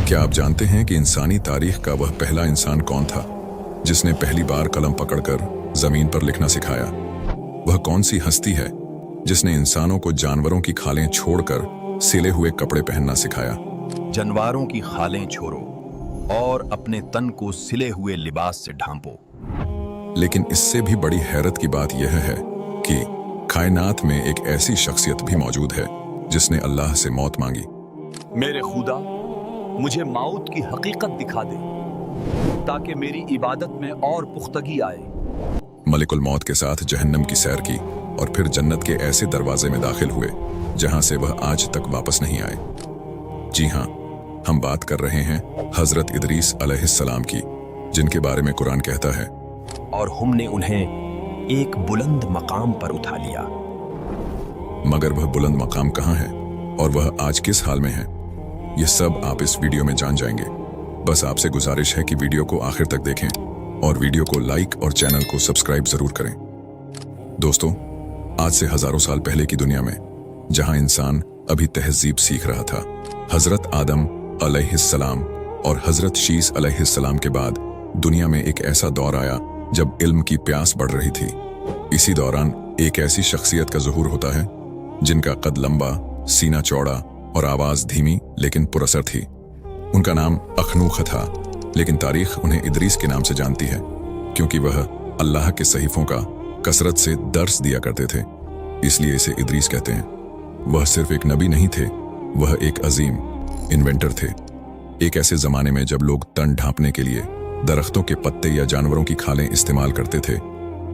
क्या आप जानते हैं कि इंसानी तारीख का वह पहला इंसान कौन था जिसने पहली बार कलम पकड़कर जमीन पर लिखना सिखाया? वह कौन सी हस्ती है जिसने इंसानों को जानवरों की खालें छोड़कर सिले हुए कपड़े पहनना सिखाया? जानवरों की खालें छोड़ो और अपने तन को सिले हुए लिबास से ढांपो। लेकिन इससे भी बड़ी हैरत की बात यह है कि कायनात में एक ऐसी शख्सियत भी मौजूद है जिसने अल्लाह से मौत मांगी। मेरे खुदा, मुझे मौत की हकीकत दिखा दे ताकि मेरी इबादत में और पुख्तगी आए। मलिकुल मौत के साथ जहन्नम की सैर की और फिर जन्नत के ऐसे दरवाजे में दाखिल हुए जहां से वह आज तक वापस नहीं आए। जी हां, हम बात कर रहे हैं हजरत इदरीस अलैहिस्सलाम की, जिनके बारे में कुरान कहता है, और हमने उन्हें एक बुलंद मकाम पर उठा लिया। मगर वह बुलंद मकाम कहाँ है और वह आज किस हाल में है, ये सब आप इस वीडियो में जान जाएंगे। बस आपसे गुजारिश है कि वीडियो को आखिर तक देखें और वीडियो को लाइक और चैनल को सब्सक्राइब जरूर करें। दोस्तों, आज से हजारों साल पहले की दुनिया में, जहां इंसान अभी तहजीब सीख रहा था, हजरत आदम अलैहिस्सलाम और हजरत शीस अलैहिस्सलाम के बाद दुनिया में एक ऐसा दौर आया जब इल्म की प्यास बढ़ रही थी। इसी दौरान एक ऐसी शख्सियत का ज़ुहूर होता है जिनका कद लंबा, सीना चौड़ा और आवाज धीमी लेकिन पुरअसर थी। उनका नाम अखनूख था, लेकिन तारीख उन्हें इदरीस के नाम से जानती है क्योंकि वह अल्लाह के सहीफों का कसरत से दर्स दिया करते थे, इसलिए इसे इदरीस कहते हैं। वह सिर्फ एक नबी नहीं थे, वह एक अजीम इन्वेंटर थे। एक ऐसे जमाने में जब लोग तन ढांपने के लिए दरख्तों के पत्ते या जानवरों की खालें इस्तेमाल करते थे,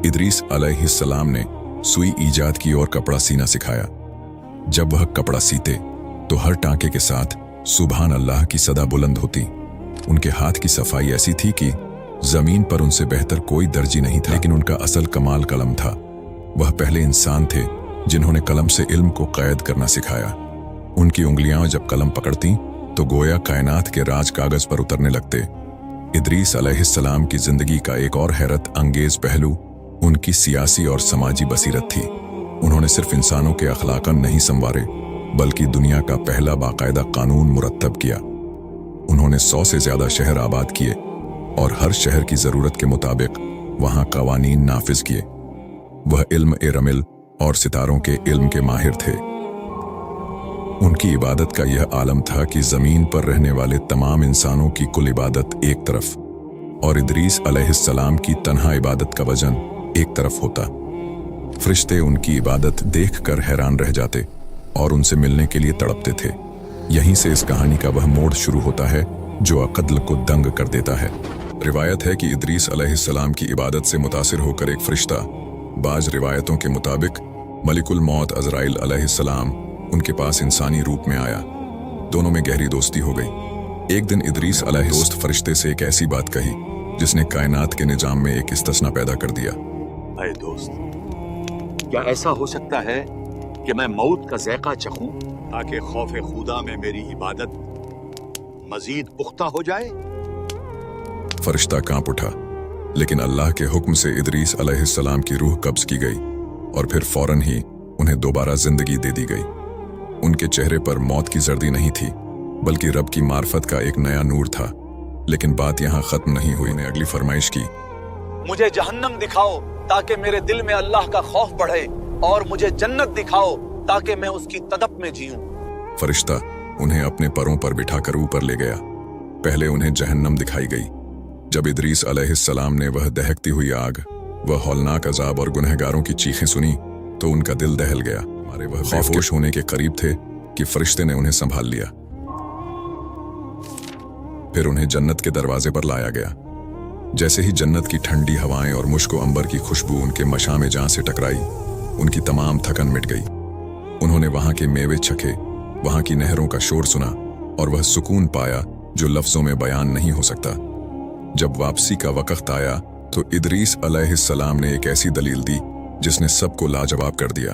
इदरीस अलैहिस्सलाम ने सुई ईजाद की और कपड़ा सीना सिखाया। जब वह कपड़ा सीते तो हर टांके के साथ सुभान अल्लाह की सदा बुलंद होती। उनके हाथ की सफाई ऐसी थी कि जमीन पर उनसे बेहतर कोई दर्जी नहीं था। लेकिन उनका असल कमाल कलम था। वह पहले इंसान थे जिन्होंने कलम से इल्म को कैद करना सिखाया। उनकी उंगलियां जब कलम पकड़ती तो गोया कायनात के राज कागज पर उतरने लगते। इदरीस अलैहिस्सलाम की जिंदगी का एक और हैरत अंगेज पहलू उनकी सियासी और समाजी बसीरत थी। उन्होंने सिर्फ इंसानों के अखलाकन नहीं संवारे, बल्कि दुनिया का पहला बाकायदा कानून मुरत्तब किया। उन्होंने 100 से ज्यादा शहर आबाद किए और हर शहर की जरूरत के मुताबिक वहां कवानीन नाफिज किए। वह इल्म ए रमिल और सितारों के इल्म के माहिर थे। उनकी इबादत का यह आलम था कि जमीन पर रहने वाले तमाम इंसानों की कुल इबादत एक तरफ और इदरीस अलैहिस्सलाम की तन्हा इबादत का वजन एक तरफ होता। फरिश्ते उनकी इबादत देखकर हैरान रह जाते और उनसे मिलने के लिए तड़पते थे। यहीं से इस कहानी का वह मोड़ शुरू होता है जो अक़ल को दंग कर देता है। रिवायत है कि इदरीस अलैहिस्सलाम की इबादत से मुतासिर होकर एक फरिश्ता, बाज रिवायतों के मुताबिक मलिकुल मौत अज़राइल अलैहिस्सलाम, उनके पास इंसानी रूप में आया। दोनों में गहरी दोस्ती हो गई। एक दिन इदरीस अलैहिस्सलाम फरिश्ते से एक ऐसी बात कही जिसने कायनात के निजाम में एक इस्तिस्ना पैदा कर दिया। अरे दोस्त, क्या ऐसा हो सकता है कि मैं मौत का ज़ायक़ा चखूं ताकि खौफ खुदा में मेरी इबादत मजीद पुख्ता हो जाए? फरिश्ता कांप उठा, लेकिन अल्लाह के हुक्म से इदरीस अलैहिस्सलाम की रूह कब्ज की गई और फिर फौरन ही उन्हें दोबारा जिंदगी दे दी गई। उनके चेहरे पर मौत की जर्दी नहीं थी, बल्कि रब की मार्फत का एक नया नूर था। लेकिन बात यहाँ खत्म नहीं हुई। ने अगली फरमाइश की, मुझे जहन्नम दिखाओ ताकि मेरे दिल में अल्लाह का खौफ बढ़े, और मुझे जन्नत दिखाओ ताकि मैं उसकी तदप में जीऊं। फरिश्ता उन्हें अपने परों पर बिठाकर ऊपर ले गया। पहले उन्हें जहन्नम दिखाई गई। जब इदरीस अलैहिस्सलाम ने वह दहकती हुई आग, वह हौलनाक अजाब और गुनहगारों की चीखें सुनी तो उनका दिल दहल गया। हमारे वह खौफोश होने के करीब थे कि फरिश्ते ने उन्हें संभाल लिया। फिर उन्हें जन्नत के दरवाजे पर लाया गया। जैसे ही जन्नत की ठंडी हवाएं और मुश्क अंबर की खुशबू उनके मशामे जान से टकराई, उनकी तमाम थकन मिट गई। उन्होंने वहां के मेवे चखे, वहां की नहरों का शोर सुना और वह सुकून पाया जो लफ्जों में बयान नहीं हो सकता। जब वापसी का वक्त आया तो इदरीस अलैहिस्सलाम ने एक ऐसी दलील दी जिसने सबको लाजवाब कर दिया।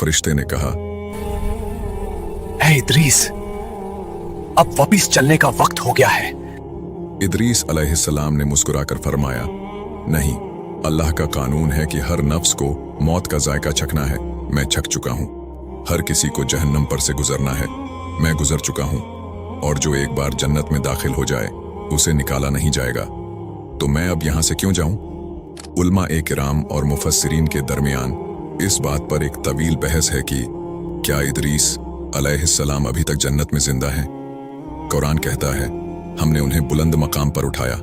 फरिश्ते ने कहा, ऐ इदरीस, अब वापिस चलने का वक्त हो गया है। इदरीस अलैहिस्सलाम ने मुस्कुराकर फरमाया, नहीं, अल्लाह का कानून है कि हर नफ्स को मौत का जायका चखना है। मैं चख चुका हूं। हर किसी को जहन्नम पर से गुजरना है। मैं गुजर चुका हूं। और जो एक बार जन्नत में दाखिल हो जाए उसे निकाला नहीं जाएगा। तो मैं अब यहां से क्यों जाऊं? उलमा-ए किराम और मुफस्सिरीन के दरमियान इस बात पर एक तवील बहस है कि क्या इदरीस अलैहिस्सलाम अभी तक जन्नत में जिंदा हैं? कुरान कहता है, हमने उन्हें बुलंद मकाम पर उठाया।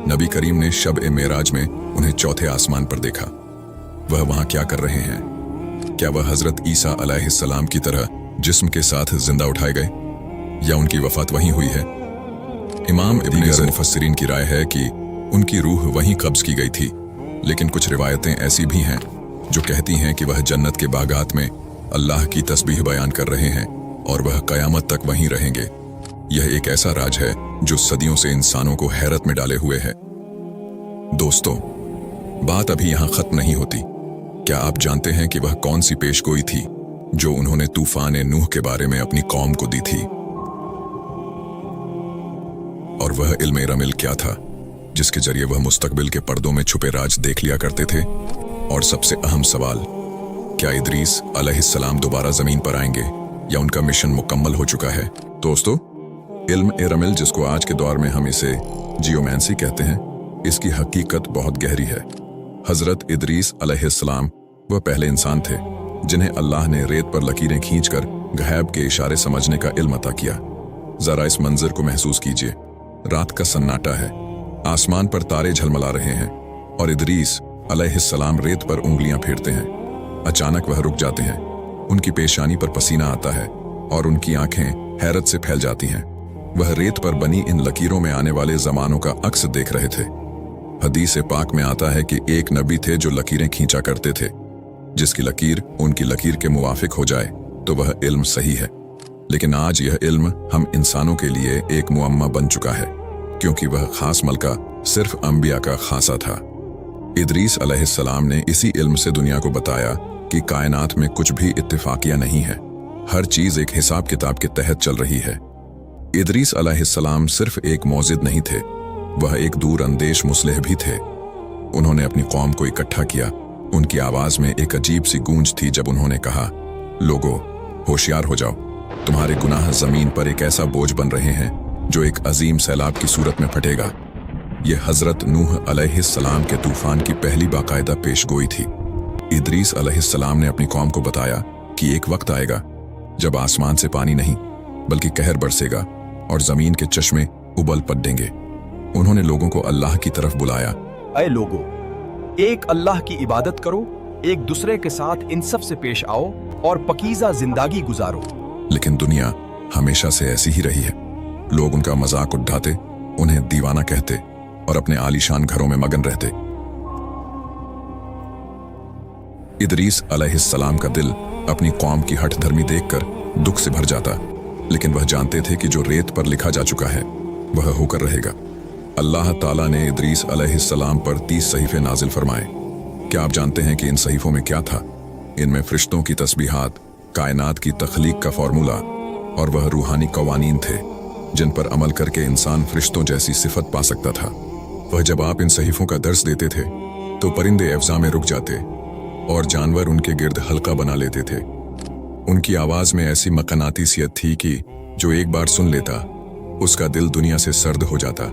नबी करीम ने शब-ए-मेराज में उन्हें चौथे आसमान पर देखा। वह वहां क्या कर रहे हैं? क्या वह हजरत ईसा अलैहिस्सलाम की तरह जिस्म के साथ जिंदा उठाए गए या उनकी वफात वहीं हुई है? इमाम इब्न मुफस्सिरीन की राय है कि उनकी रूह वहीं कब्ज की गई थी, लेकिन कुछ रिवायतें ऐसी भी हैं जो कहती हैं कि वह जन्नत के बागात में अल्लाह की तस्बीह बयान कर रहे हैं और वह कयामत तक वहीं रहेंगे। यह एक ऐसा राज है जो सदियों से इंसानों को हैरत में डाले हुए है। दोस्तों, बात अभी यहां खत्म नहीं होती। क्या आप जानते हैं कि वह कौन सी पेशगोई थी जो उन्होंने तूफान नूह के बारे में अपनी कौम को दी थी? और वह इल्म रमिल क्या था जिसके जरिए वह मुस्तकबिल के पर्दों में छुपे राज देख लिया करते थे? और सबसे अहम सवाल, क्या इदरीस अलैहिस्सलाम दोबारा जमीन पर आएंगे या उनका मिशन मुकम्मल हो चुका है? दोस्तों, इल्म रमिल, जिसको आज के दौर में हम इसे जियोमैंसी कहते हैं, इसकी हकीकत बहुत गहरी है। हजरत इदरीस अलैहिस्सलाम वह पहले इंसान थे जिन्हें अल्लाह ने रेत पर लकीरें खींचकर गैब के इशारे समझने का इल्म अता किया। जरा इस मंजर को महसूस कीजिए। रात का सन्नाटा है, आसमान पर तारे झलमला रहे हैं और इदरीस अलैहिस्सलाम रेत पर उंगलियां फेरते हैं। अचानक वह रुक जाते हैं, उनकी पेशानी पर पसीना आता है और उनकी आंखें हैरत से फैल जाती हैं। वह रेत पर बनी इन लकीरों में आने वाले जमानों का अक्स देख रहे थे। हदीस पाक में आता है कि एक नबी थे जो लकीरें खींचा करते थे। जिसकी लकीर उनकी लकीर के मुवाफिक हो जाए तो वह इल्म सही है। लेकिन आज यह इल्म हम इंसानों के लिए एक मुअम्मा बन चुका है, क्योंकि वह खास मलका सिर्फ अंबिया का खासा था। इदरीस अलैहिस्सलाम ने इसी इल्म से दुनिया को बताया कि कायनात में कुछ भी इत्तेफाकिया नहीं है, हर चीज एक हिसाब किताब के तहत चल रही है। इदरीस अलैहिस्सलाम सिर्फ एक मौजिद नहीं थे, वह एक दूर अंदेश मुस्लिह भी थे। उन्होंने अपनी कौम को इकट्ठा किया। उनकी आवाज में एक अजीब सी गूंज थी जब उन्होंने कहा, लोगों, होशियार हो जाओ, तुम्हारे गुनाह जमीन पर एक ऐसा बोझ बन रहे हैं जो एक अजीम सैलाब की सूरत में फटेगा। यह हजरत नूह अलैहिस्सलाम के तूफान की पहली बाकायदा पेशगोई थी। इदरीस अलैहिस्सलाम ने अपनी कौम को बताया कि एक वक्त आएगा जब आसमान से पानी नहीं बल्कि कहर बरसेगा और जमीन के चश्मे उबल पड़ेंगे। उन्होंने लोगों को अल्लाह की तरफ बुलाया। ऐ लोगों, एक अल्लाह की इबादत करो, एक दूसरे के साथ इंसाफ से पेश आओ और पकीज़ा जिंदगी गुजारो। लेकिन दुनिया हमेशा से ऐसी ही रही है। लोग उनका मजाक उड़ाते, उन्हें दीवाना कहते और अपने आलीशान घरों में मगन रहते। इदरीस अलैहिस्सलाम का दिल अपनी कौम की हठ धर्मी देखकर दुख से भर जाता, लेकिन वह जानते थे कि जो रेत पर लिखा जा चुका है वह होकर रहेगा। अल्लाह ताला ने इदरीस अलैहिस्सलाम पर 30 सहीफे नाजिल फरमाए। क्या आप जानते हैं कि इन सहीफों में क्या था? इनमें फरिश्तों की तस्बीहात, कायनात की तख्लीक का फॉर्मूला और वह रूहानी कवानीन थे जिन पर अमल करके इंसान फरिश्तों जैसी सिफत पा सकता था। वह जब आप इन सहीफों का दर्स देते थे तो परिंदे अफ़ज़ा में रुक जाते और जानवर उनके गिर्द हल्का बना लेते थे। उनकी आवाज में ऐसी मकनातीसियत थी कि जो एक बार सुन लेता उसका दिल दुनिया से सर्द हो जाता।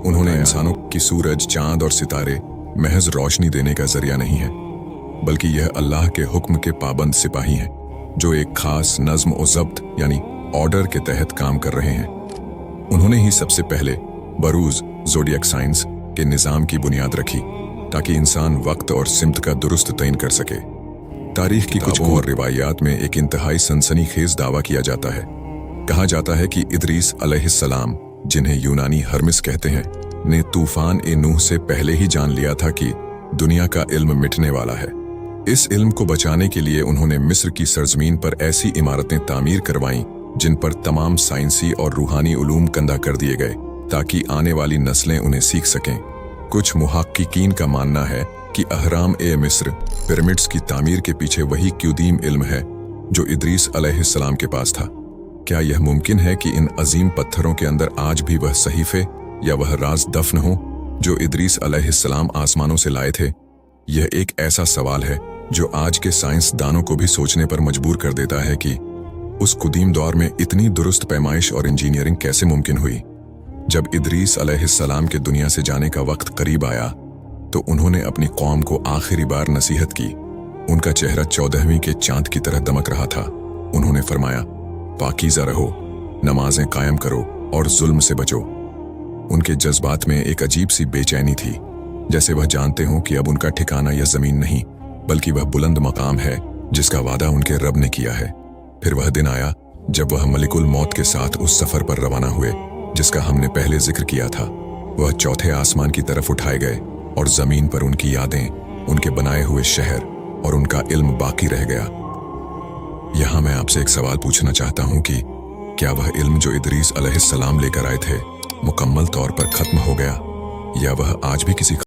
उन्होंने इंसानों की सूरज, चांद और सितारे महज रोशनी देने का जरिया नहीं है, बल्कि यह अल्लाह के हुक्म के पाबंद सिपाही हैं जो एक खास नज्म और ज़ब्त यानी ऑर्डर के तहत काम कर रहे हैं। उन्होंने ही सबसे पहले बरूज ज़ोडिएक साइंस के निज़ाम की बुनियाद रखी ताकि इंसान वक्त और सिमत का दुरुस्त तयन कर सके। तारीख की कुछ और रिवायात में एक इंतहाई सनसनीखेज दावा किया जाता है। कहा जाता है कि इदरीस अलैहिस्सलाम, जिन्हें यूनानी हर्मिस कहते हैं, ने तूफान नूह से पहले ही जान लिया था कि दुनिया का इल्म मिटने वाला है। इस इल्म को बचाने के लिए उन्होंने मिस्र की सरजमीन पर ऐसी इमारतें तामीर करवाईं जिन पर तमाम साइंसी और रूहानी उलूम कंधा कर दिए गए ताकि आने वाली नस्लें उन्हें सीख सकें। कुछ मुहक्किकीन का मानना है कि अहराम मिस्र, पिरामिड्स की तामीर के पीछे वही क्यूदीम इल्म है जो इदरीस अलैहिस्सलाम के पास था। क्या यह मुमकिन है कि इन अजीम पत्थरों के अंदर आज भी वह सहीफे या वह राज दफन हो जो इदरीस अलैहिस्सलाम आसमानों से लाए थे? यह एक ऐसा सवाल है जो आज के साइंसदानों को भी सोचने पर मजबूर कर देता है कि उस कुदीम दौर में इतनी दुरुस्त पैमाइश और इंजीनियरिंग कैसे मुमकिन हुई? जब इदरीस अलैहिस्सलाम के दुनिया से जाने का वक्त करीब आया तो उन्होंने अपनी कौम को आखिरी बार नसीहत की। उनका चेहरा 14वीं के चांद की तरह दमक रहा था। उन्होंने फरमाया, पाकीज़ा रहो, नमाजें कायम करो और जुल्म से बचो। उनके जज्बात में एक अजीब सी बेचैनी थी, जैसे वह जानते हों कि अब उनका ठिकाना यह जमीन नहीं बल्कि वह बुलंद मकाम है जिसका वादा उनके रब ने किया है। फिर वह दिन आया जब वह मलिकुल मौत के साथ उस सफर पर रवाना हुए जिसका हमने पहले जिक्र किया था। वह चौथे आसमान की तरफ उठाए गए और जमीन पर उनकी यादें, उनके बनाए हुए शहर और उनका इल्म बाकी रह गया। यहां मैं आपसे एक सवाल पूछना चाहता हूं कि क्या वह इल्म जो इदरीस अलैहिस्सलाम लेकर आए थे मुकम्मल तौर पर खत्म हो गया या वह आज भी किसी